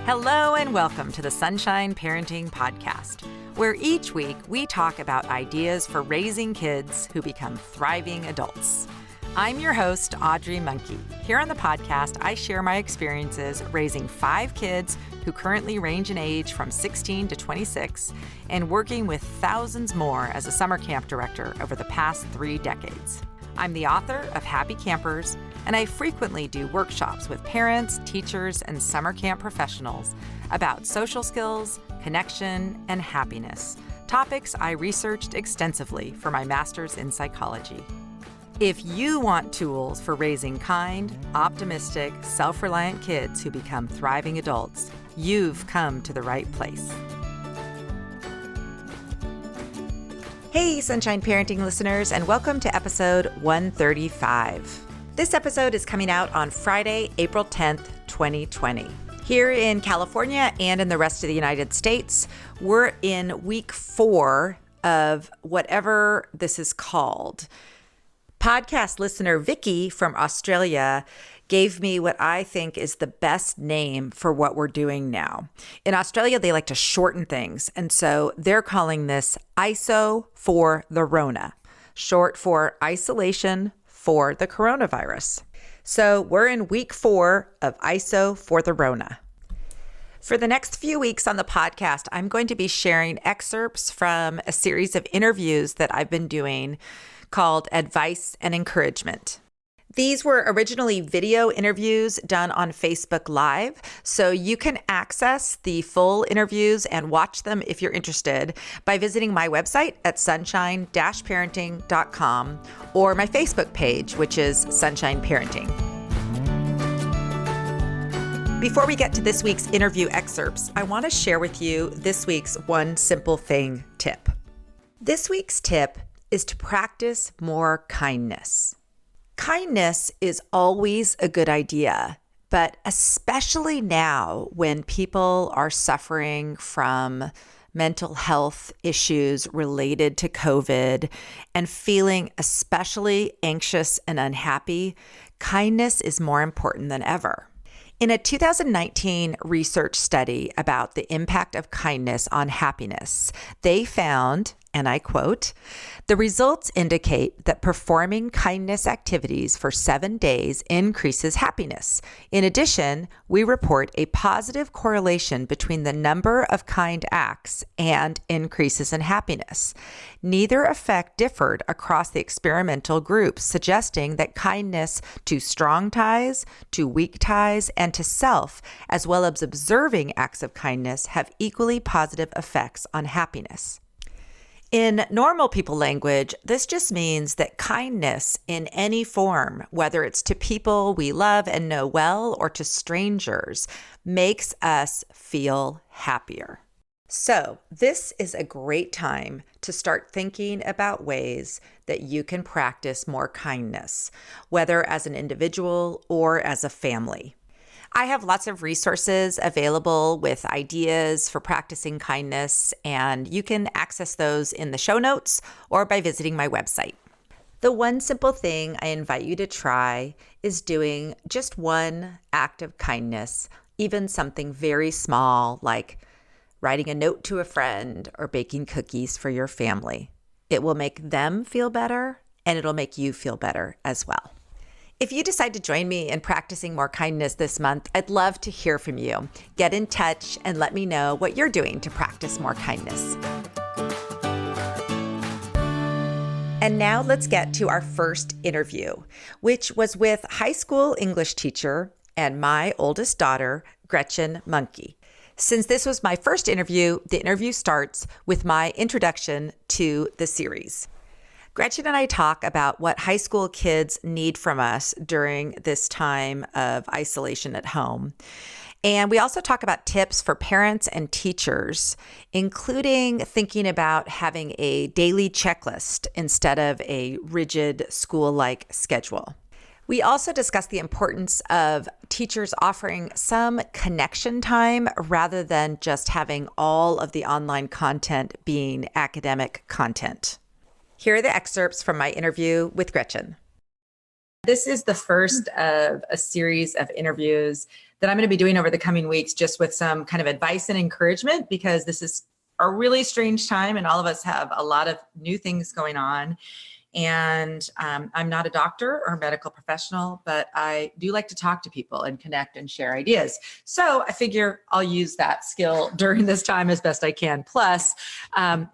Hello and welcome to the Sunshine Parenting Podcast, where each week we talk about ideas for raising kids who become thriving adults. I'm your host, Audrey Monkey. Here on the podcast, I share my experiences raising 5 kids who currently range in age from 16 to 26 and working with thousands more as a summer camp director over the past 3 decades. I'm the author of Happy Campers, and I frequently do workshops with parents, teachers, and summer camp professionals about social skills, connection, and happiness, topics I researched extensively for my master's in psychology. If you want tools for raising kind, optimistic, self-reliant kids who become thriving adults, you've come to the right place. Hey, Sunshine Parenting listeners, and welcome to episode 135. This episode is coming out on Friday, April 10th, 2020. Here in California and in the rest of the United States, we're in week 4 of whatever this is called. Podcast listener Vicky from Australia gave me what I think is the best name for what we're doing now. In Australia, they like to shorten things, and so they're calling this ISO for the Rona, short for isolation for the coronavirus. So we're in week 4 of ISO for the Rona. For the next few weeks on the podcast, I'm going to be sharing excerpts from a series of interviews that I've been doing called Advice and Encouragement. These were originally video interviews done on Facebook Live, so you can access the full interviews and watch them if you're interested by visiting my website at sunshine-parenting.com or my Facebook page, which is Sunshine Parenting. Before we get to this week's interview excerpts, I want to share with you this week's one simple thing tip. This week's tip is to practice more kindness. Kindness is always a good idea, but especially now when people are suffering from mental health issues related to COVID and feeling especially anxious and unhappy, kindness is more important than ever. In a 2019 research study about the impact of kindness on happiness, they found, and I quote, "The results indicate that performing kindness activities for 7 days increases happiness. In addition, we report a positive correlation between the number of kind acts and increases in happiness. Neither effect differed across the experimental groups, suggesting that kindness to strong ties, to weak ties, and to self, as well as observing acts of kindness, have equally positive effects on happiness." In normal people language, this just means that kindness in any form, whether it's to people we love and know well or to strangers, makes us feel happier. So this is a great time to start thinking about ways that you can practice more kindness, whether as an individual or as a family. I have lots of resources available with ideas for practicing kindness, and you can access those in the show notes or by visiting my website. The one simple thing I invite you to try is doing just one act of kindness, even something very small like writing a note to a friend or baking cookies for your family. It will make them feel better, and it'll make you feel better as well. If you decide to join me in practicing more kindness this month, I'd love to hear from you. Get in touch and let me know what you're doing to practice more kindness. And now let's get to our first interview, which was with high school English teacher and my oldest daughter, Gretchen Monkey. Since this was my first interview, the interview starts with my introduction to the series. Gretchen and I talk about what high school kids need from us during this time of isolation at home. And we also talk about tips for parents and teachers, including thinking about having a daily checklist instead of a rigid school-like schedule. We also discuss the importance of teachers offering some connection time rather than just having all of the online content being academic content. Here are the excerpts from my interview with Gretchen. This is the first of a series of interviews that I'm going to be doing over the coming weeks, just with some kind of advice and encouragement, because this is a really strange time and all of us have a lot of new things going on. And I'm not a doctor or a medical professional, but I do like to talk to people and connect and share ideas. So I figure I'll use that skill during this time as best I can. Plus,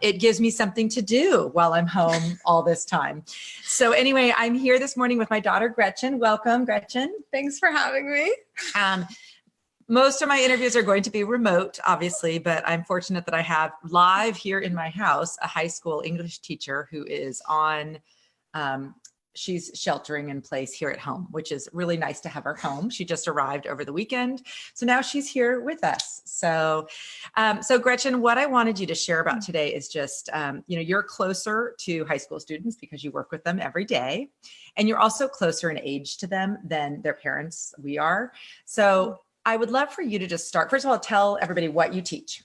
it gives me something to do while I'm home all this time. So anyway, I'm here this morning with my daughter, Gretchen. Welcome, Gretchen. Thanks for having me. Most of my interviews are going to be remote, obviously, but I'm fortunate that I have live here in my house a high school English teacher who is on, she's sheltering in place here at home, which is really nice to have her home. She just arrived over the weekend. So now she's here with us. So Gretchen, what I wanted you to share about today is just, you're closer to high school students because you work with them every day, and you're also closer in age to them than their parents, we are. So I would love for you to just start. First of all, tell everybody what you teach.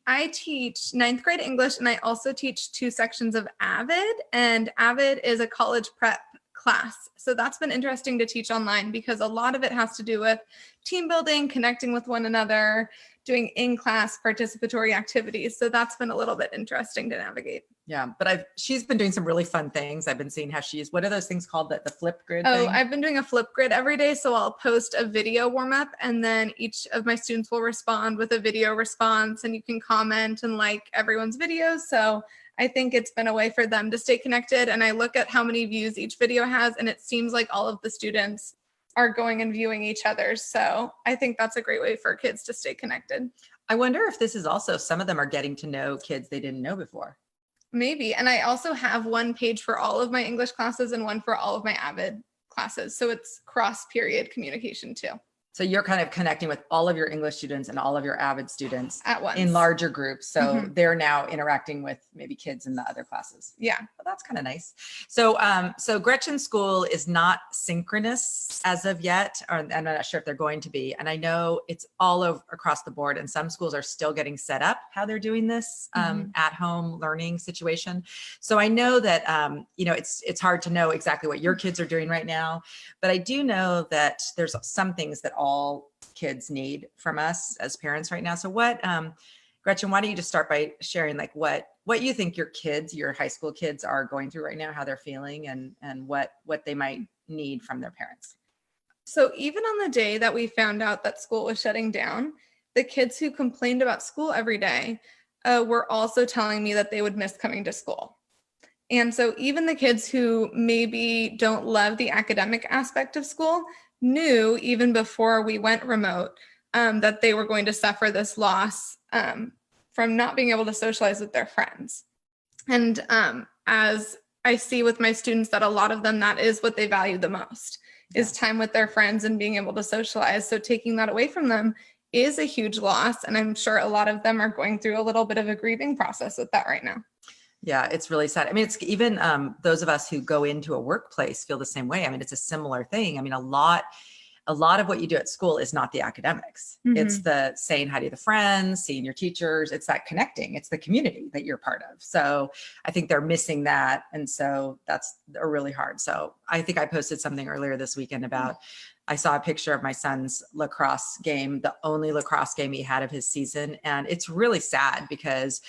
I teach ninth grade English, and I also teach 2 sections of AVID, and AVID is a college prep class. So that's been interesting to teach online because a lot of it has to do with team building, connecting with one another, doing in-class participatory activities. So that's been a little bit interesting to navigate. Yeah, but she's been doing some really fun things. I've been seeing how what are those things called, the flip grid thing? Oh, I've been doing a flip grid every day. So I'll post a video warm up, and then each of my students will respond with a video response, and you can comment and like everyone's videos. So I think it's been a way for them to stay connected. And I look at how many views each video has, and it seems like all of the students are going and viewing each other's. So I think that's a great way for kids to stay connected. I wonder if this is also, some of them are getting to know kids they didn't know before. Maybe. And I also have one page for all of my English classes and one for all of my AVID classes. So it's cross-period communication too. So you're kind of connecting with all of your English students and all of your AVID students at once in larger groups. So they're now interacting with maybe kids in the other classes. Yeah. Well, that's kind of nice. So, so Gretchen's school is not synchronous as of yet, or I'm not sure if they're going to be. And I know it's all over across the board, and some schools are still getting set up how they're doing this at home learning situation. So I know that, it's hard to know exactly what your kids are doing right now, but I do know that there's some things that all kids need from us as parents right now. So what, Gretchen, why don't you just start by sharing like what you think your kids, your high school kids are going through right now, how they're feeling, and what they might need from their parents. So even on the day that we found out that school was shutting down, the kids who complained about school every day were also telling me that they would miss coming to school. And so even the kids who maybe don't love the academic aspect of school knew even before we went remote that they were going to suffer this loss from not being able to socialize with their friends. And as I see with my students, that a lot of them, that is what they value the most, is time with their friends and being able to socialize. So taking that away from them is a huge loss. And I'm sure a lot of them are going through a little bit of a grieving process with that right now. Yeah, it's really sad. I mean, it's even those of us who go into a workplace feel the same way. I mean, it's a similar thing. I mean, a lot of what you do at school is not the academics. It's the saying hi to the friends, seeing your teachers. It's that connecting. It's the community that you're part of. So I think they're missing that. And so that's really hard. So I think I posted something earlier this weekend about, I saw a picture of my son's lacrosse game, the only lacrosse game he had of his season. And it's really sad because,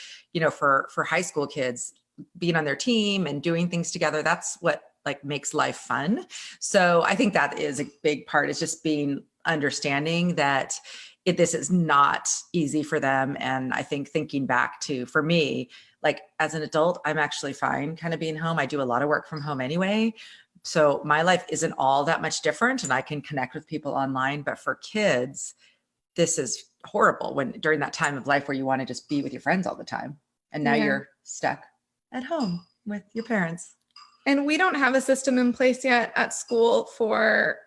for high school kids, being on their team and doing things together, that's what like makes life fun. So I think that is a big part, is just being understanding that this is not easy for them. And I think thinking back to, for me, like as an adult, I'm actually fine kind of being home. I do a lot of work from home anyway. So my life isn't all that much different, and I can connect with people online. But for kids, this is horrible during that time of life where you want to just be with your friends all the time. And now you're stuck at home with your parents. And we don't have a system in place yet at school for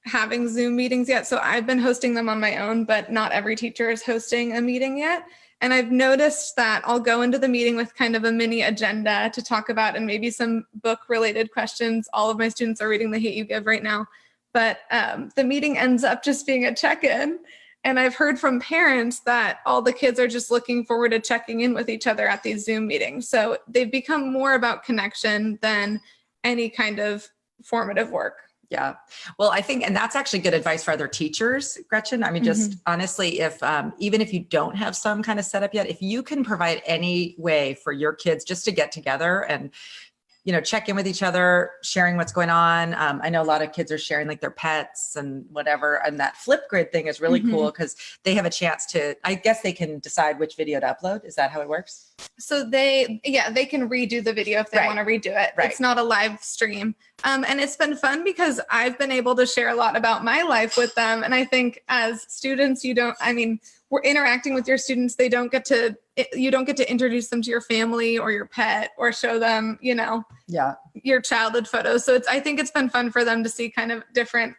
having Zoom meetings yet. So I've been hosting them on my own, but not every teacher is hosting a meeting yet. And I've noticed that I'll go into the meeting with kind of a mini agenda to talk about, and maybe some book related questions. All of my students are reading The Hate You Give right now, but the meeting ends up just being a check-in. And I've heard from parents that all the kids are just looking forward to checking in with each other at these Zoom meetings. So they've become more about connection than any kind of formative work. Yeah. Well, I think, and that's actually good advice for other teachers, Gretchen. I mean, just honestly, if even if you don't have some kind of setup yet, if you can provide any way for your kids just to get together and check in with each other, sharing what's going on. I know a lot of kids are sharing like their pets and whatever. And that Flipgrid thing is really cool because they have a chance to, I guess they can decide which video to upload. Is that how it works? So they can redo the video if they want to redo it. Right. It's not a live stream. And it's been fun because I've been able to share a lot about my life with them. And I think as students, we're interacting with your students. You don't get to introduce them to your family or your pet or show them, your childhood photos. So I think it's been fun for them to see kind of different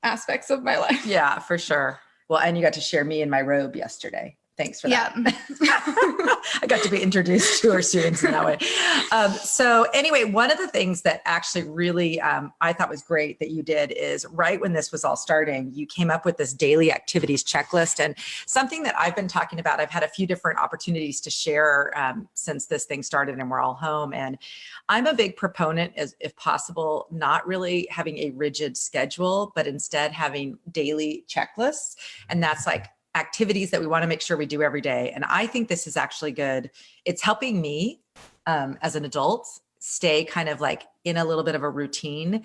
aspects of my life. Yeah, for sure. Well, and you got to share me in my robe yesterday. Thanks for that. Yeah. I got to be introduced to our students in that way. So anyway, one of the things that actually really I thought was great that you did is right when this was all starting, you came up with this daily activities checklist, and something that I've been talking about. I've had a few different opportunities to share since this thing started and we're all home. And I'm a big proponent, as if possible, not really having a rigid schedule, but instead having daily checklists. And that's like activities that we want to make sure we do every day. And I think this is actually good. It's helping me as an adult stay kind of like in a little bit of a routine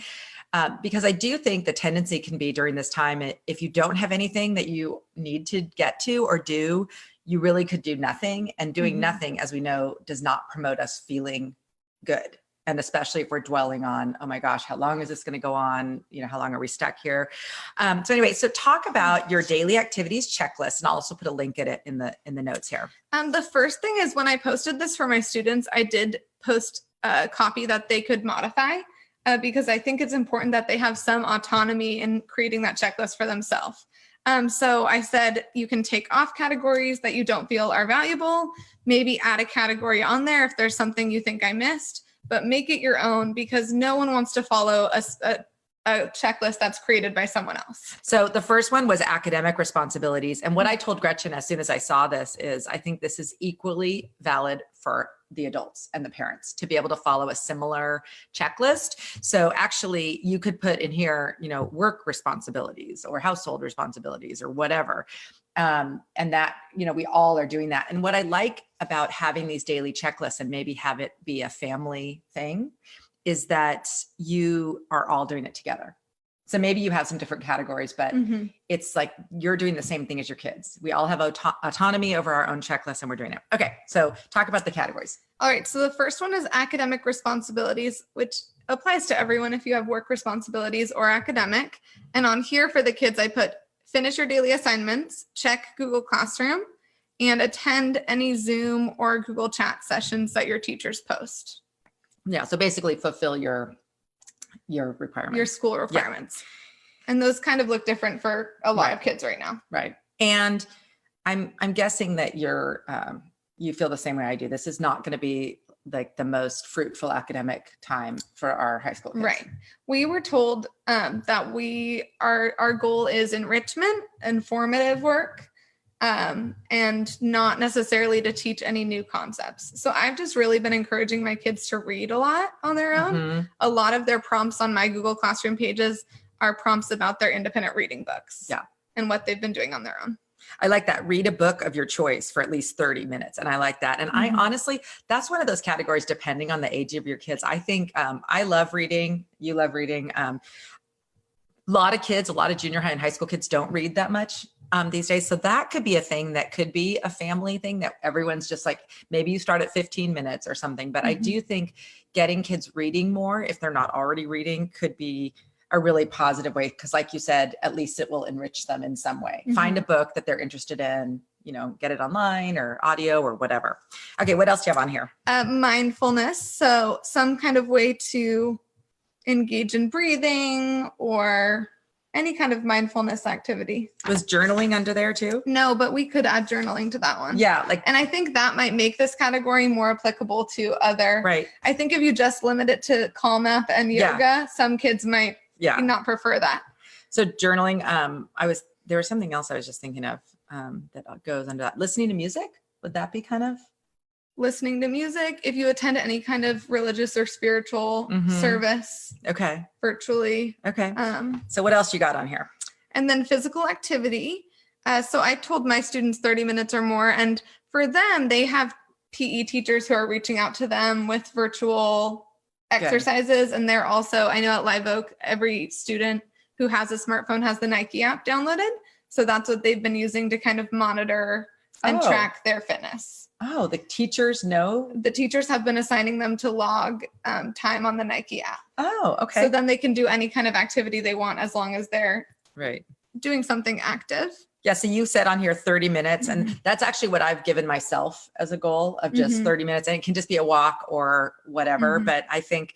because I do think the tendency can be during this time, if you don't have anything that you need to get to or do, you really could do nothing. And doing nothing, as we know, does not promote us feeling good. And especially if we're dwelling on, oh my gosh, how long is this going to go on? How long are we stuck here? So talk about your daily activities checklist, and I'll also put a link in it in the notes here. The first thing is when I posted this for my students, I did post a copy that they could modify because I think it's important that they have some autonomy in creating that checklist for themselves. So I said, you can take off categories that you don't feel are valuable, maybe add a category on there if there's something you think I missed, but make it your own because no one wants to follow a checklist that's created by someone else. So the first one was academic responsibilities. And what I told Gretchen as soon as I saw this is, I think this is equally valid for the adults and the parents to be able to follow a similar checklist. So actually you could put in here, work responsibilities or household responsibilities or whatever. And that, we all are doing that. And what I like about having these daily checklists and maybe have it be a family thing is that you are all doing it together. So maybe you have some different categories, but it's like you're doing the same thing as your kids. We all have autonomy over our own checklist and we're doing it. Okay, so talk about the categories. All right, so the first one is academic responsibilities, which applies to everyone if you have work responsibilities or academic. And on here for the kids, I put finish your daily assignments, check Google Classroom, and attend any Zoom or Google Chat sessions that your teachers post. Yeah, so basically fulfill your requirements. Your school requirements. Yeah. And those kind of look different for a lot of kids right now. Right. And I'm guessing that you feel the same way I do. This is not going to be like the most fruitful academic time for our high school kids. Right. We were told that our goal is enrichment, informative work, and not necessarily to teach any new concepts. So I've just really been encouraging my kids to read a lot on their own. A lot of their prompts on my Google Classroom pages are prompts about their independent reading books and what they've been doing on their own. I like that. Read a book of your choice for at least 30 minutes. And I like that. And I honestly, that's one of those categories, depending on the age of your kids. I think I love reading. You love reading. A lot of junior high and high school kids don't read that much these days. So that could be a thing that could be a family thing that everyone's just like, maybe you start at 15 minutes or something. But I do think getting kids reading more, if they're not already reading, could be a really positive way. Because like you said, at least it will enrich them in some way. Find a book that they're interested in, get it online or audio or whatever. Okay. What else do you have on here? Mindfulness. So some kind of way to engage in breathing or any kind of mindfulness activity. Was journaling under there too? No, but we could add journaling to that one. Yeah. And I think that might make this category more applicable to other. Right. I think if you just limit it to Calm App and yoga, some kids might not prefer that. So journaling, there was something else I was just thinking of that goes under that. Listening to music, would that be kind of? listening to music. If you attend any kind of religious or spiritual service, okay, virtually. Okay. So what else you got on here? And then physical activity. So I told my students 30 minutes or more. And for them, they have PE teachers who are reaching out to them with virtual exercises. Good. And they're also, I know at Live Oak, every student who has a smartphone has the Nike app downloaded. So that's what they've been using to kind of monitor and track their fitness. Oh, the teachers know? The teachers have been assigning them to log time on the Nike app. Oh, okay. So then they can do any kind of activity they want as long as they're doing something active. Yeah. So you said on here 30 minutes, and that's actually what I've given myself as a goal of just 30 minutes. And it can just be a walk or whatever. But I think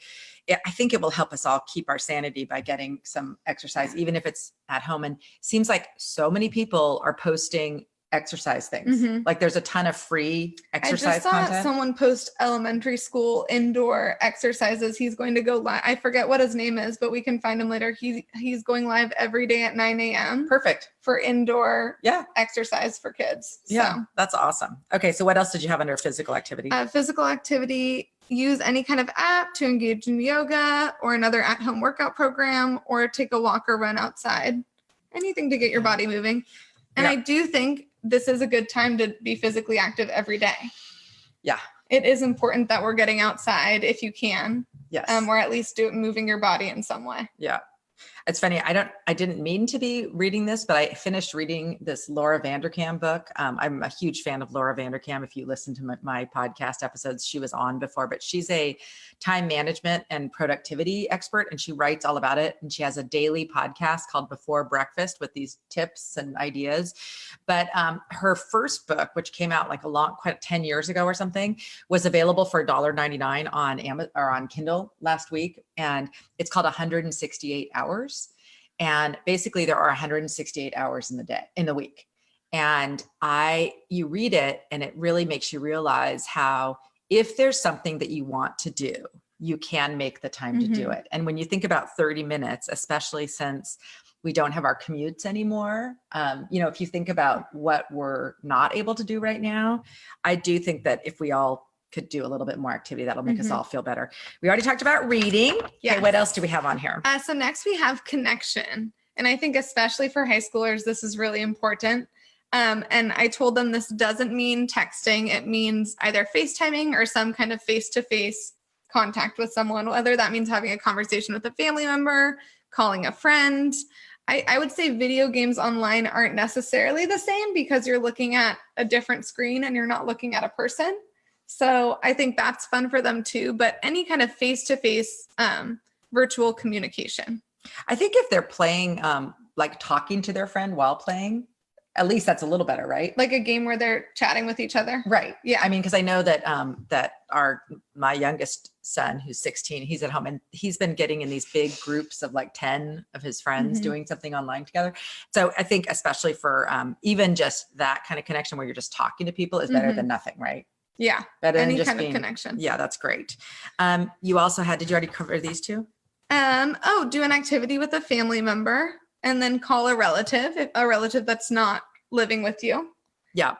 it will help us all keep our sanity by getting some exercise, even if it's at home. And it seems like so many people are posting exercise things. Like there's a ton of free exercise content. I just saw someone post elementary school indoor exercises. He's going to go live. I forget what his name is, but we can find him later. He's going live every day at 9 a.m. Perfect. For indoor exercise for kids. Yeah, that's awesome. Okay, so what else did you have under physical activity? Physical activity, use any kind of app to engage in yoga or another at-home workout program, or take a walk or run outside. Anything to get your body moving. And I do think this is a good time to be physically active every day. Yeah. It is important that we're getting outside if you can. Yes. Or at least moving your body in some way. Yeah. It's funny. I didn't mean to be reading this, but I finished reading this Laura Vanderkam book. I'm a huge fan of Laura Vanderkam. If you listen to my podcast episodes, she was on before, but she's a time management and productivity expert, and she writes all about it. And she has a daily podcast called Before Breakfast with these tips and ideas. But her first book, which came out like quite 10 years ago or something, was available for $1.99 on Amazon or on Kindle last week. And it's called 168 Hours. And basically there are 168 hours in the week. And you read it and it really makes you realize how, if there's something that you want to do, you can make the time to do it. And when you think about 30 minutes, especially since we don't have our commutes anymore, if you think about what we're not able to do right now, I do think that if we all could do a little bit more activity, that'll make us all feel better. We already talked about reading. Yes. Okay, what else do we have on here? So next we have connection. And I think especially for high schoolers, this is really important. And I told them this doesn't mean texting. It means either FaceTiming or some kind of face-to-face contact with someone, whether that means having a conversation with a family member, calling a friend. I would say video games online aren't necessarily the same because you're looking at a different screen and you're not looking at a person. So I think that's fun for them too, but any kind of face-to-face virtual communication. I think if they're playing, like talking to their friend while playing, at least that's a little better, right? Like a game where they're chatting with each other. Right. Yeah. I mean, because I know that my youngest son, who's 16, he's at home and he's been getting in these big groups of like 10 of his friends doing something online together. So I think especially for even just that kind of connection where you're just talking to people is better than nothing, right? Yeah. Better any than just kind of connection. Yeah, that's great. You also did you already cover these two? Do an activity with a family member and then call a relative that's not living with you. Yeah.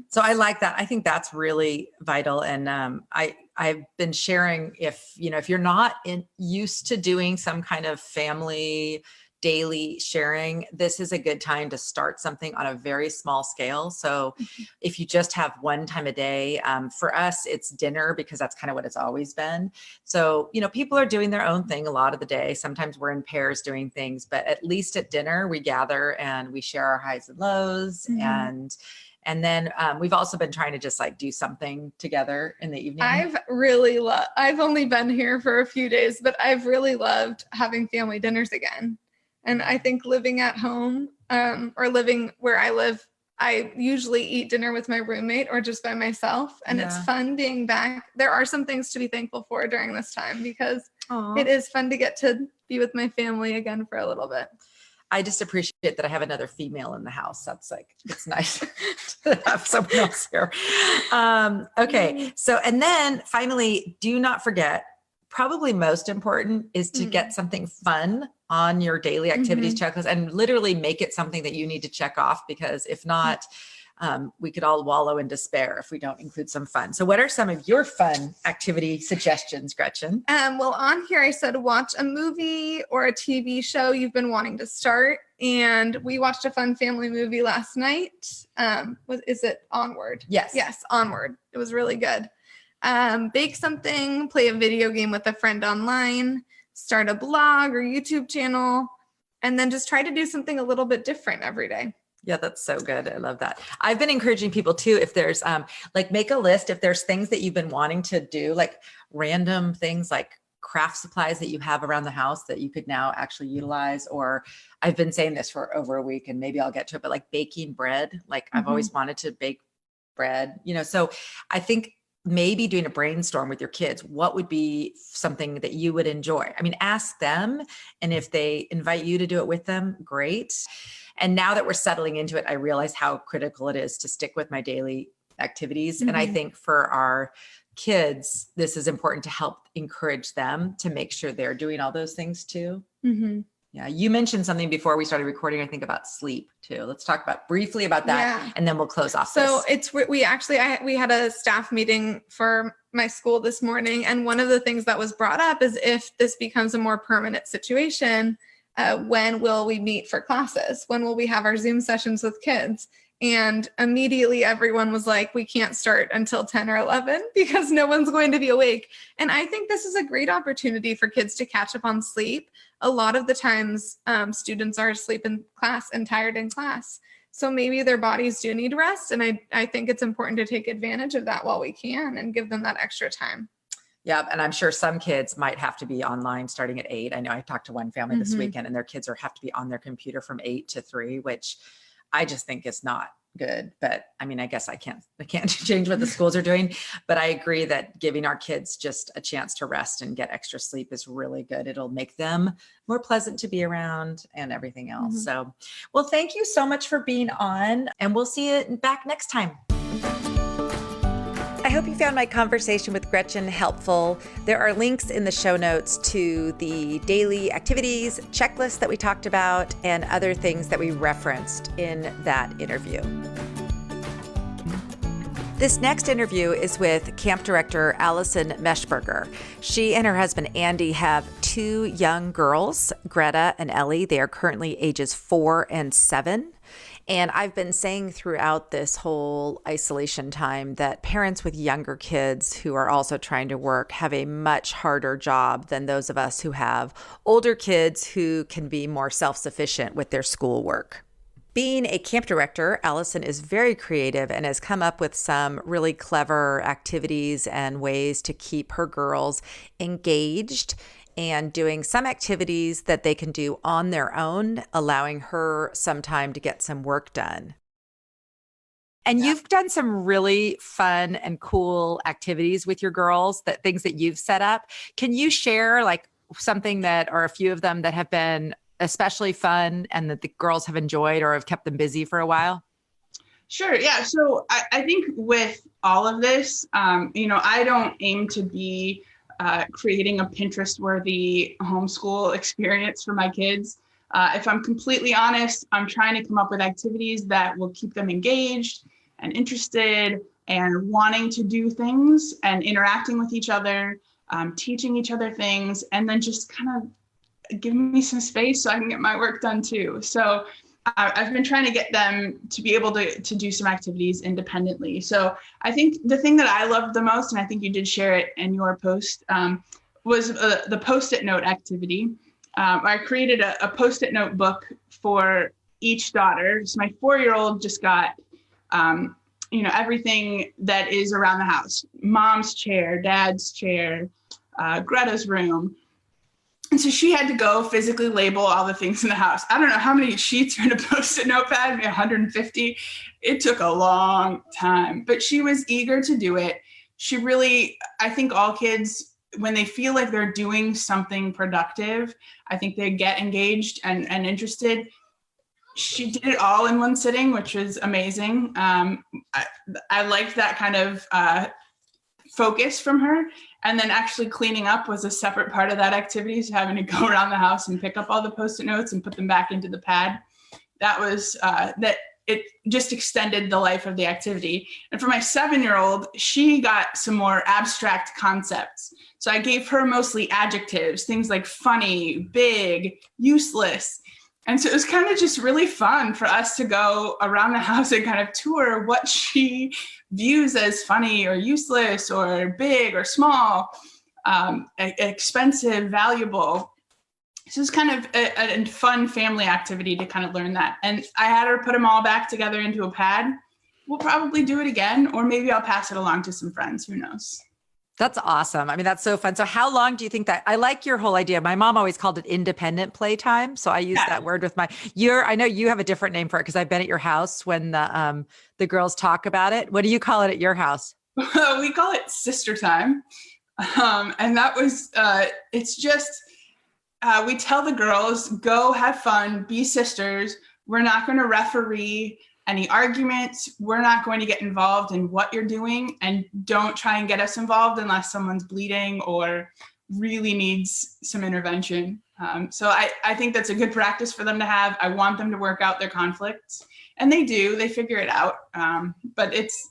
So I like that. I think that's really vital. And I've been sharing if you're not used to doing some kind of family daily sharing, this is a good time to start something on a very small scale. So if you just have one time a day, for us, it's dinner because that's kind of what it's always been. So, people are doing their own thing a lot of the day. Sometimes we're in pairs doing things, but at least at dinner, we gather and we share our highs and lows. And then we've also been trying to just like do something together in the evening. I've only been here for a few days, but I've really loved having family dinners again. And I think living at home or living where I live, I usually eat dinner with my roommate or just by myself. And it's fun being back. There are some things to be thankful for during this time because it is fun to get to be with my family again for a little bit. I just appreciate that I have another female in the house. That's it's nice to have someone else here. Okay. So, and then finally, do not forget, probably most important is to get something fun on your daily activities checklist and literally make it something that you need to check off, because if not, we could all wallow in despair if we don't include some fun. So what are some of your fun activity suggestions, Gretchen? Well, on here I said watch a movie or a TV show you've been wanting to start. And we watched a fun family movie last night. Is it Onward? Yes. Yes, Onward. It was really good. Bake something, play a video game with a friend online, start a blog or YouTube channel, and then just try to do something a little bit different every day. Yeah, that's so good. I love that. I've been encouraging people too, if there's like make a list, if there's things that you've been wanting to do, like random things like craft supplies that you have around the house that you could now actually utilize. Or I've been saying this for over a week and maybe I'll get to it, but like baking bread, like I've always wanted to bake bread, so I think maybe doing a brainstorm with your kids, what would be something that you would enjoy? I mean, ask them. And if they invite you to do it with them, great. And now that we're settling into it, I realize how critical it is to stick with my daily activities. And I think for our kids, this is important to help encourage them to make sure they're doing all those things too. Yeah. You mentioned something before we started recording, I think about sleep too. Let's talk briefly about that and then we'll close off. So we had a staff meeting for my school this morning. And one of the things that was brought up is if this becomes a more permanent situation, when will we meet for classes? When will we have our Zoom sessions with kids? And immediately everyone was like, we can't start until 10 or 11 because no one's going to be awake. And I think this is a great opportunity for kids to catch up on sleep. A lot of the times students are asleep in class and tired in class. So maybe their bodies do need rest. And I think it's important to take advantage of that while we can and give them that extra time. Yeah. And I'm sure some kids might have to be online starting at 8. I know I talked to one family this weekend and their kids have to be on their computer from 8 to 3, which I just think is not good. But I mean, I guess I can't change what the schools are doing, but I agree that giving our kids just a chance to rest and get extra sleep is really good. It'll make them more pleasant to be around and everything else. So, well, thank you so much for being on, and we'll see you back next time. I hope you found my conversation with Gretchen helpful. There are links in the show notes to the daily activities checklist that we talked about and other things that we referenced in that interview. This next interview is with camp director Allison Meshberger. She and her husband Andy have 2 young girls, Greta and Ellie. They are currently ages 4 and 7. And I've been saying throughout this whole isolation time that parents with younger kids who are also trying to work have a much harder job than those of us who have older kids who can be more self-sufficient with their schoolwork. Being a camp director, Allison is very creative and has come up with some really clever activities and ways to keep her girls engaged and doing some activities that they can do on their own, allowing her some time to get some work done. And you've done some really fun and cool activities with your girls, things that you've set up. Can you share like something that, or a few of them that have been especially fun and that the girls have enjoyed or have kept them busy for a while? Sure. Yeah. So I think with all of this, I don't aim to be creating a Pinterest-worthy homeschool experience for my kids. If I'm completely honest, I'm trying to come up with activities that will keep them engaged and interested and wanting to do things and interacting with each other, teaching each other things, and then just kind of giving me some space so I can get my work done too. So I've been trying to get them to be able to do some activities independently. So I think the thing that I loved the most, and I think you did share it in your post, was the Post-it note activity. I created a Post-it note book for each daughter. So my 4-year-old just got, everything that is around the house: mom's chair, dad's chair, Greta's room. And so she had to go physically label all the things in the house. I don't know how many sheets are in a Post-it notepad, maybe 150. It took a long time, but she was eager to do it. She really, I think all kids, when they feel like they're doing something productive, I think they get engaged and interested. She did it all in one sitting, which was amazing. I liked that kind of focus from her. And then actually cleaning up was a separate part of that activity. So having to go around the house and pick up all the Post-it notes and put them back into the pad. That was, it just extended the life of the activity. And for my 7-year-old, she got some more abstract concepts. So I gave her mostly adjectives, things like funny, big, useless. And so it was kind of just really fun for us to go around the house and kind of tour what she views as funny or useless or big or small, expensive, valuable. So it's kind of a fun family activity to kind of learn that. And I had her put them all back together into a pad. We'll probably do it again, or maybe I'll pass it along to some friends. Who knows? That's awesome. I mean, that's so fun. So how long do you think that, I like your whole idea. My mom always called it independent playtime. So I use that word with I know you have a different name for it because I've been at your house when the girls talk about it. What do you call it at your house? We call it sister time. And that was, it's just, we tell the girls, go have fun, be sisters. We're not going to referee any arguments. We're not going to get involved in what you're doing, and don't try and get us involved unless someone's bleeding or really needs some intervention. So I think that's a good practice for them to have. I want them to work out their conflicts, and they do, they figure it out. But it's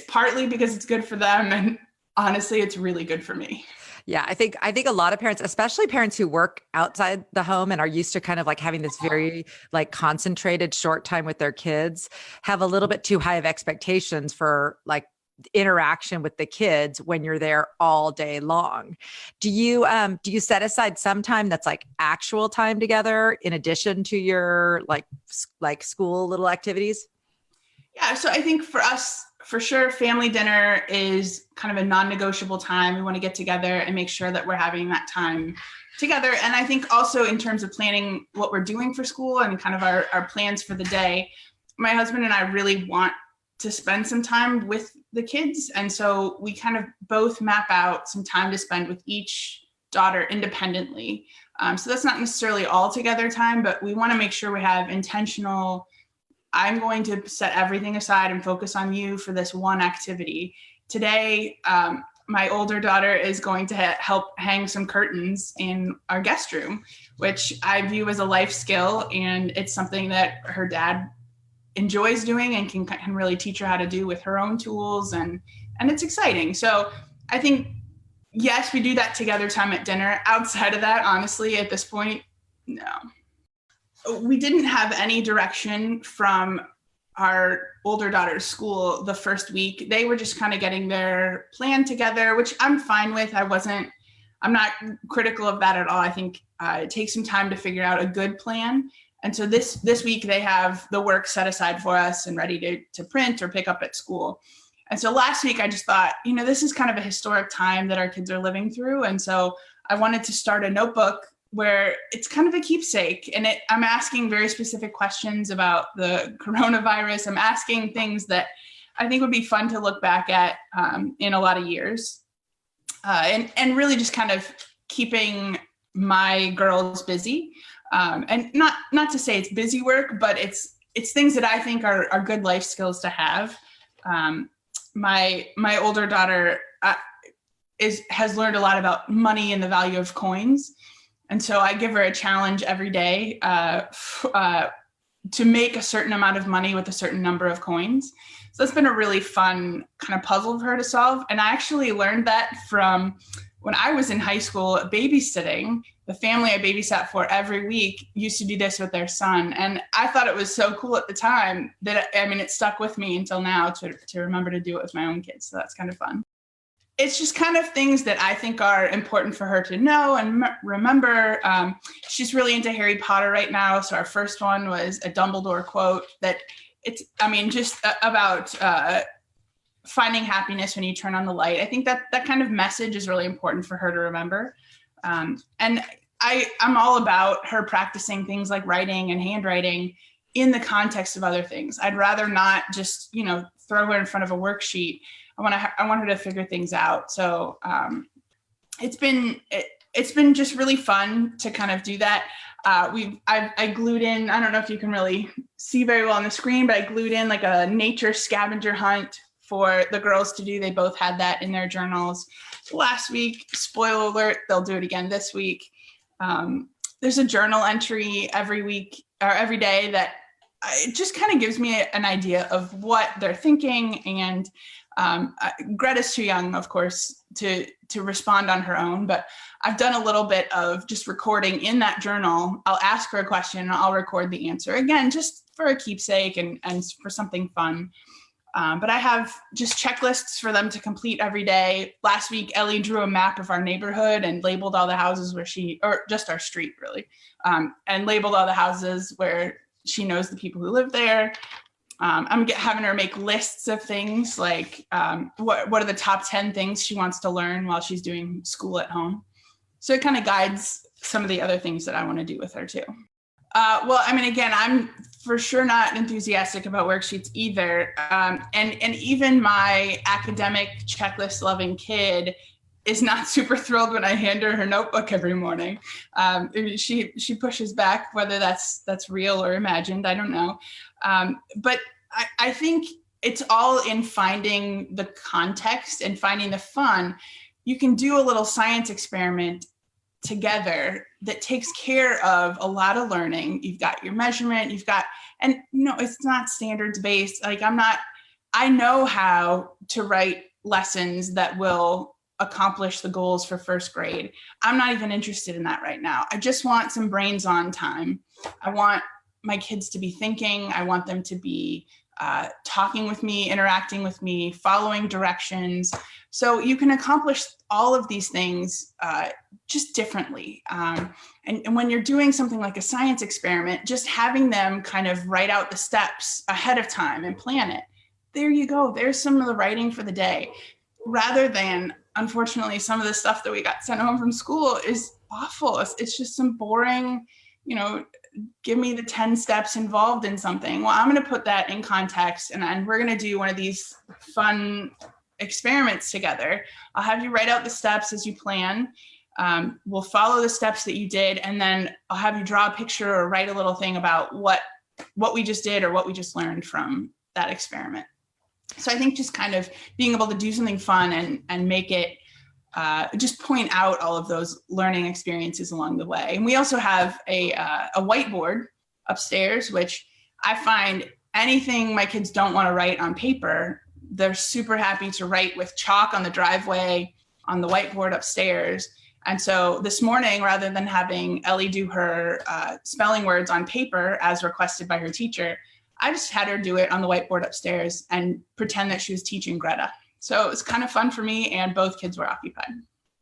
partly because it's good for them. And honestly, it's really good for me. Yeah, I think a lot of parents, especially parents who work outside the home and are used to kind of like having this very like concentrated short time with their kids, have a little bit too high of expectations for like interaction with the kids when you're there all day long. Do you set aside some time that's like actual time together in addition to your like school little activities? Yeah, so I think for us, for sure, family dinner is kind of a non-negotiable time. We want to get together and make sure that we're having that time together. And I think also in terms of planning what we're doing for school and kind of our plans for the day, my husband and I really want to spend some time with the kids. And so we kind of both map out some time to spend with each daughter independently. So that's not necessarily all together time, but we want to make sure we have intentional, I'm going to set everything aside and focus on you for this one activity. Today, my older daughter is going to help hang some curtains in our guest room, which I view as a life skill. And it's something that her dad enjoys doing and can really teach her how to do with her own tools. And it's exciting. So I think, yes, we do that together time at dinner. Outside of that, honestly, at this point, no. We didn't have any direction from our older daughter's school the first week. They were just kind of getting their plan together, which I'm fine with. I'm not critical of that at all. I think it takes some time to figure out a good plan. And so this week they have the work set aside for us and ready to print or pick up at school. And so last week I just thought, this is kind of a historic time that our kids are living through. And so I wanted to start a notebook where it's kind of a keepsake, and I'm asking very specific questions about the coronavirus. I'm asking things that I think would be fun to look back at in a lot of years, and really just kind of keeping my girls busy, and not to say it's busy work, but it's things that I think are good life skills to have. My older daughter has learned a lot about money and the value of coins. And so I give her a challenge every day to make a certain amount of money with a certain number of coins. So that's been a really fun kind of puzzle for her to solve. And I actually learned that from when I was in high school babysitting. The family I babysat for every week used to do this with their son. And I thought it was so cool at the time that, it stuck with me until now to remember to do it with my own kids. So that's kind of fun. It's just kind of things that I think are important for her to know and remember. She's really into Harry Potter right now. So our first one was a Dumbledore quote that just about finding happiness when you turn on the light. I think that kind of message is really important for her to remember. And I'm all about her practicing things like writing and handwriting in the context of other things. I'd rather not just, throw her in front of a worksheet. I want her to figure things out. So it's been just really fun to kind of do that. I glued in, I don't know if you can really see very well on the screen, but I glued in like a nature scavenger hunt for the girls to do. They both had that in their journals last week. Spoiler alert, they'll do it again this week. There's a journal entry every week or every day that it just kind of gives me an idea of what they're thinking. And Greta's too young, of course, to respond on her own, but I've done a little bit of just recording in that journal. I'll ask her a question and I'll record the answer, again, just for a keepsake and for something fun. But I have just checklists for them to complete every day. Last week, Ellie drew a map of our neighborhood and labeled all the houses or just our street really, and labeled all the houses where she knows the people who live there. I'm having her make lists of things like what are the top 10 things she wants to learn while she's doing school at home. So it kind of guides some of the other things that I want to do with her too. Well, I mean, again, I'm for sure not enthusiastic about worksheets either. And even my academic checklist loving kid is not super thrilled when I hand her notebook every morning. She pushes back, whether that's real or imagined, I don't know. But I think it's all in finding the context and finding the fun. You can do a little science experiment together that takes care of a lot of learning. You've got your measurement, and it's not standards based. Like I know how to write lessons that will accomplish the goals for first grade. I'm not even interested in that right now. I just want some brains on time. I want my kids to be thinking. I want them to be talking with me, interacting with me, following directions. So you can accomplish all of these things just differently. And when you're doing something like a science experiment, just having them kind of write out the steps ahead of time and plan it. There you go. There's some of the writing for the day. Rather than, unfortunately, some of the stuff that we got sent home from school is awful. It's just some boring, give me the 10 steps involved in something. Well, I'm going to put that in context and we're going to do one of these fun experiments together. I'll have you write out the steps as you plan. We'll follow the steps that you did, and then I'll have you draw a picture or write a little thing about what we just did or what we just learned from that experiment. So I think just kind of being able to do something fun and make it just point out all of those learning experiences along the way. And we also have a whiteboard upstairs, which I find anything my kids don't want to write on paper, they're super happy to write with chalk on the driveway, on the whiteboard upstairs. And so this morning, rather than having Ellie do her spelling words on paper as requested by her teacher, I just had her do it on the whiteboard upstairs and pretend that she was teaching Greta. So it was kind of fun for me, and both kids were occupied.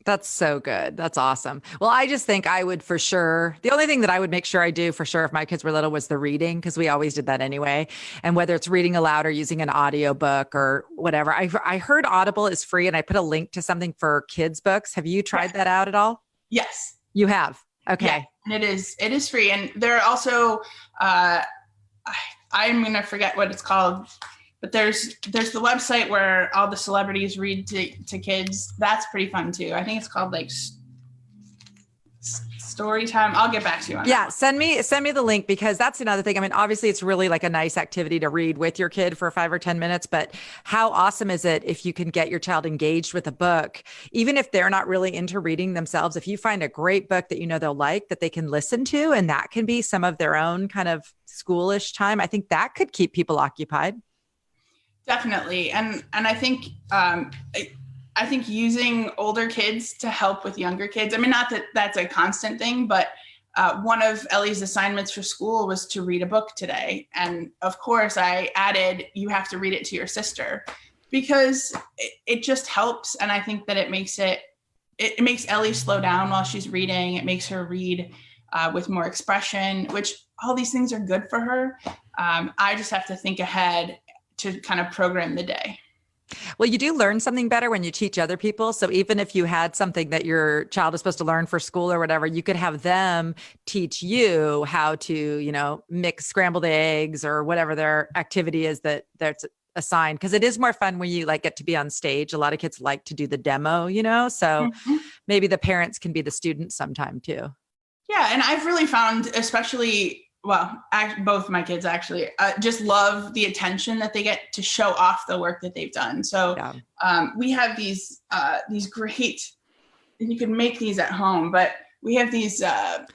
That's so good. That's awesome. Well, I just think I would for sure. The only thing that I would make sure I do for sure if my kids were little was the reading, because we always did that anyway. And whether it's reading aloud or using an audio book or whatever, I heard Audible is free, and I put a link to something for kids books. Have you tried that out at all? Yes. You have? Okay. Yeah, and it is free. And there are also, I'm going to forget what it's called, but there's the website where all the celebrities read to kids. That's pretty fun too. I think it's called like Story Time. I'll get back to you on that. Yeah, send me the link, because that's another thing. I mean, obviously it's really like a nice activity to read with your kid for 5 or 10 minutes, but how awesome is it if you can get your child engaged with a book, even if they're not really into reading themselves, if you find a great book that they'll like, that they can listen to, and that can be some of their own kind of schoolish time. I think that could keep people occupied. Definitely. And I think using older kids to help with younger kids, I mean, not that that's a constant thing, but one of Ellie's assignments for school was to read a book today. And of course I added, you have to read it to your sister, because it just helps. And I think that it makes Ellie slow down while she's reading. It makes her read with more expression, which all these things are good for her. I just have to think ahead to kind of program the day. Well, you do learn something better when you teach other people. So even if you had something that your child is supposed to learn for school or whatever, you could have them teach you how to, mix scrambled eggs or whatever their activity is that's assigned. Because it is more fun when you get to be on stage. A lot of kids like to do the demo, so maybe the parents can be the students sometime too. Yeah. And I've really found, especially well, both my kids actually just love the attention that they get to show off the work that they've done. So we have these great, you can make these at home, but we have these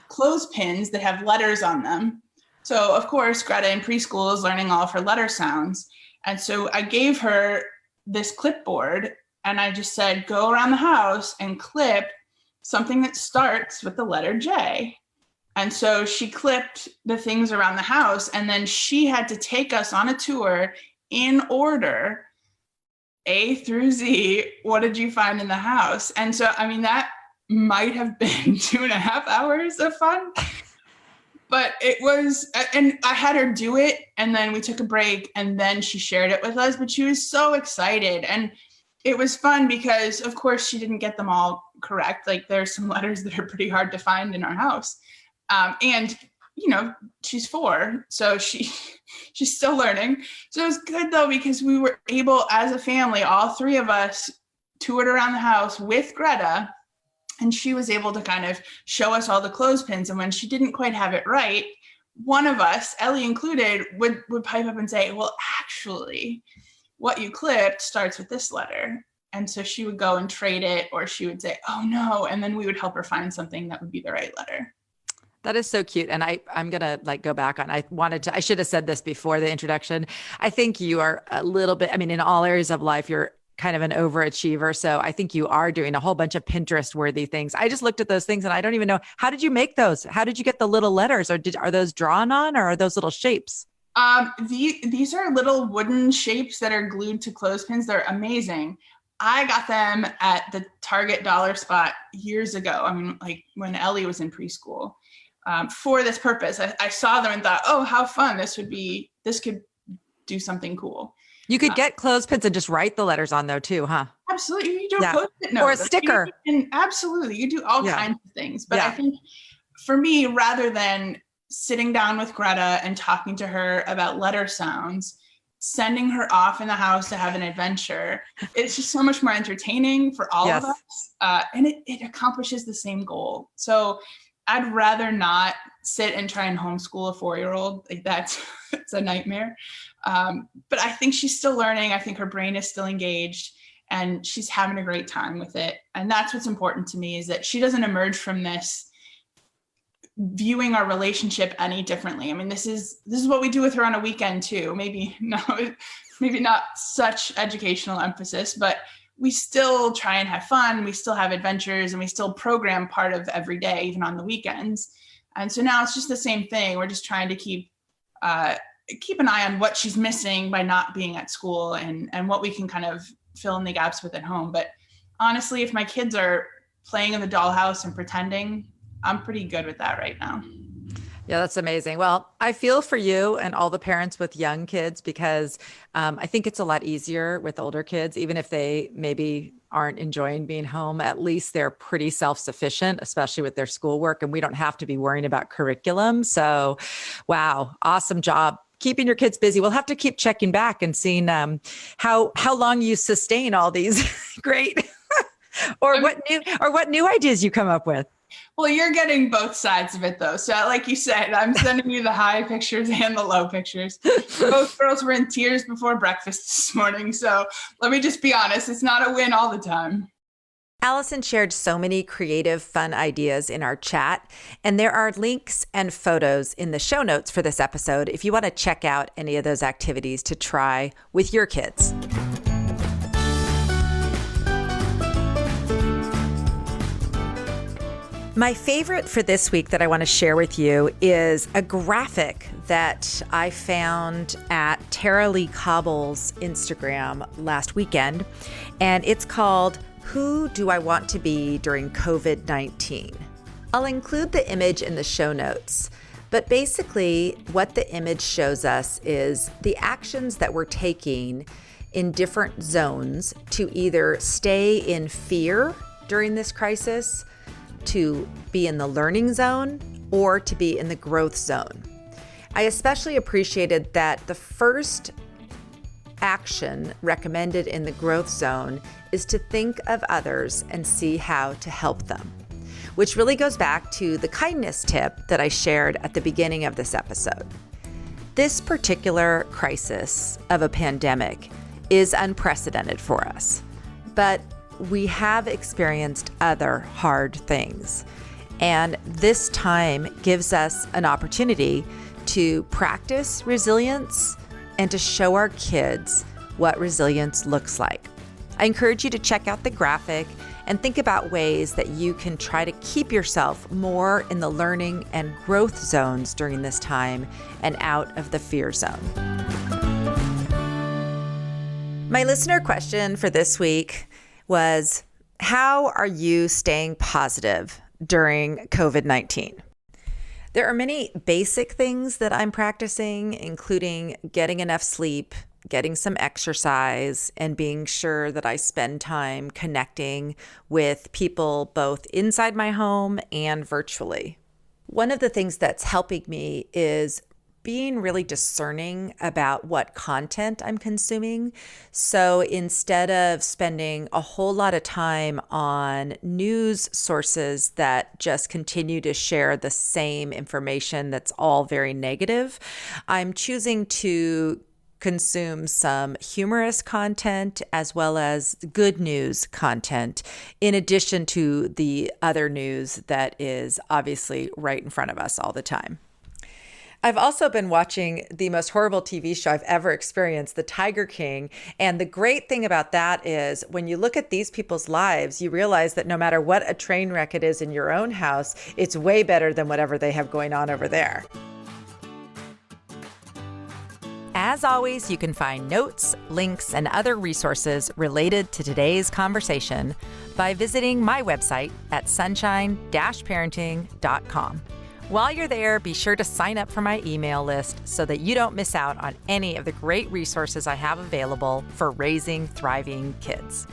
clothespins that have letters on them. So of course, Greta in preschool is learning all of her letter sounds. And so I gave her this clipboard and I just said, go around the house and clip something that starts with the letter J. And so she clipped the things around the house, and then she had to take us on a tour in order, A through Z. What did you find in the house? And so, I mean, that might have been 2.5 hours of fun, but it was, and I had her do it, and then we took a break, and then she shared it with us, but she was so excited. And it was fun because, of course, she didn't get them all correct. Like, there's some letters that are pretty hard to find in our house. And, you know, she's 4, so she's still learning. So it was good, though, because we were able, as a family, all 3 of us toured around the house with Greta, and she was able to kind of show us all the clothespins. And when she didn't quite have it right, one of us, Ellie included, would pipe up and say, well, actually, what you clipped starts with this letter. And so she would go and trade it, or she would say, oh, no. And then we would help her find something that would be the right letter. That is so cute. And I'm going to go back on, I should have said this before the introduction. I think you are a little bit, I mean, in all areas of life, you're kind of an overachiever. So I think you are doing a whole bunch of Pinterest worthy things. I just looked at those things and I don't even know, how did you make those? How did you get the little letters, or are those drawn on, or are those little shapes? These are little wooden shapes that are glued to clothespins. They're amazing. I got them at the Target dollar spot years ago. I mean, like when Ellie was in preschool. For this purpose. I saw them and thought, oh, how fun. This could do something cool. You could get clothespins and just write the letters on though too, huh? Absolutely. You do a Post-it note. Or a sticker. Absolutely. You do all kinds of things. But I think for me, rather than sitting down with Greta and talking to her about letter sounds, sending her off in the house to have an adventure, it's just so much more entertaining for all of us. And it accomplishes the same goal. So I'd rather not sit and try and homeschool a 4-year-old. Like it's a nightmare. But I think she's still learning. I think her brain is still engaged and she's having a great time with it. And that's what's important to me, is that she doesn't emerge from this viewing our relationship any differently. I mean, this is what we do with her on a weekend too. Maybe not such educational emphasis, but we still try and have fun. We still have adventures, and we still program part of every day, even on the weekends. And so now it's just the same thing. We're just trying to keep an eye on what she's missing by not being at school, and what we can kind of fill in the gaps with at home. But honestly, if my kids are playing in the dollhouse and pretending, I'm pretty good with that right now. Yeah, that's amazing. Well, I feel for you and all the parents with young kids, because I think it's a lot easier with older kids, even if they maybe aren't enjoying being home. At least they're pretty self-sufficient, especially with their schoolwork, and we don't have to be worrying about curriculum. So, wow, awesome job keeping your kids busy. We'll have to keep checking back and seeing how long you sustain all these great what new ideas you come up with. Well, you're getting both sides of it, though. So like you said, I'm sending you the high pictures and the low pictures. Both girls were in tears before breakfast this morning. So let me just be honest, it's not a win all the time. Allison shared so many creative, fun ideas in our chat, and there are links and photos in the show notes for this episode if you want to check out any of those activities to try with your kids. My favorite for this week that I want to share with you is a graphic that I found at Tara Lee Cobble's Instagram last weekend, and it's called "Who Do I Want to Be During COVID-19?" I'll include the image in the show notes, but basically what the image shows us is the actions that we're taking in different zones to either stay in fear during this crisis, to be in the learning zone, or to be in the growth zone. I especially appreciated that the first action recommended in the growth zone is to think of others and see how to help them. which really goes back to the kindness tip that I shared at the beginning of this episode. This particular crisis of a pandemic is unprecedented for us, but we have experienced other hard things. And this time gives us an opportunity to practice resilience and to show our kids what resilience looks like. I encourage you to check out the graphic and think about ways that you can try to keep yourself more in the learning and growth zones during this time and out of the fear zone. My listener question for this week was, how are you staying positive during COVID-19? There are many basic things that I'm practicing, including getting enough sleep, getting some exercise, and being sure that I spend time connecting with people both inside my home and virtually. One of the things that's helping me is being really discerning about what content I'm consuming. So instead of spending a whole lot of time on news sources that just continue to share the same information that's all very negative, I'm choosing to consume some humorous content as well as good news content, in addition to the other news that is obviously right in front of us all the time. I've also been watching the most horrible TV show I've ever experienced, The Tiger King. And the great thing about that is when you look at these people's lives, you realize that no matter what a train wreck it is in your own house, it's way better than whatever they have going on over there. As always, you can find notes, links, and other resources related to today's conversation by visiting my website at sunshine-parenting.com. While you're there, be sure to sign up for my email list so that you don't miss out on any of the great resources I have available for raising thriving kids.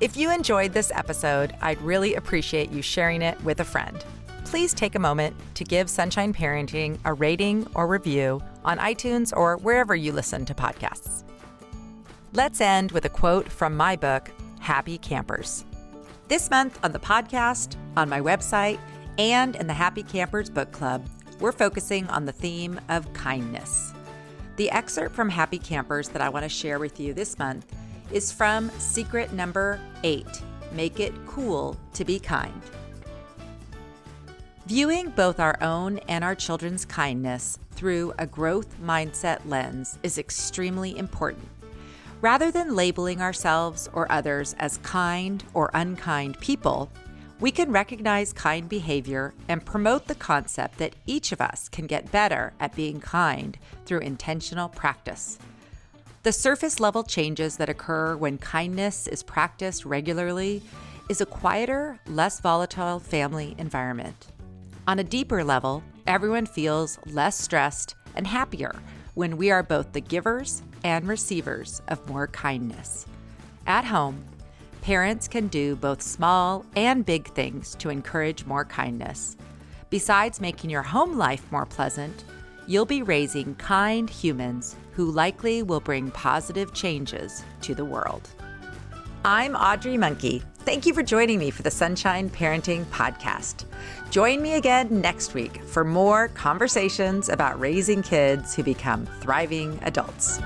If you enjoyed this episode, I'd really appreciate you sharing it with a friend. Please take a moment to give Sunshine Parenting a rating or review on iTunes or wherever you listen to podcasts. Let's end with a quote from my book, Happy Campers. This month on the podcast, on my website, and in the Happy Campers Book Club, we're focusing on the theme of kindness. The excerpt from Happy Campers that I want to share with you this month is from secret number 8, Make It Cool to Be Kind. Viewing both our own and our children's kindness through a growth mindset lens is extremely important. Rather than labeling ourselves or others as kind or unkind people, we can recognize kind behavior and promote the concept that each of us can get better at being kind through intentional practice. The surface level changes that occur when kindness is practiced regularly is a quieter, less volatile family environment. On a deeper level, everyone feels less stressed and happier when we are both the givers and receivers of more kindness. At home, parents can do both small and big things to encourage more kindness. Besides making your home life more pleasant, you'll be raising kind humans who likely will bring positive changes to the world. I'm Audrey Monkey. Thank you for joining me for the Sunshine Parenting Podcast. Join me again next week for more conversations about raising kids who become thriving adults.